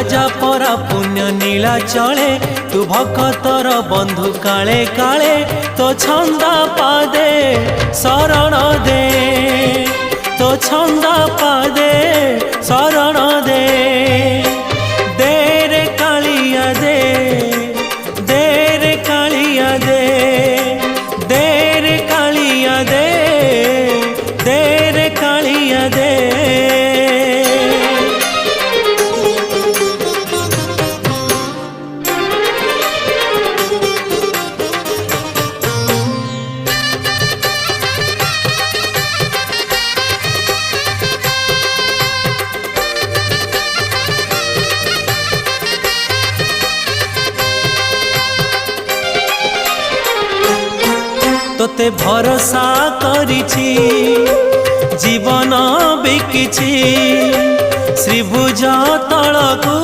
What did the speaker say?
राजा परा पुण्य नीला चले तू भक्तर बंधु काले काले तो छंदा पादे शरण दे तो छंदा पादे शरण दे दे रे कालिया दे रे कालिया दे रे कालिया दे रे कालिया दे। तोते भरोसा करिछि जीवन बिकिछि श्रीभुज तलकु।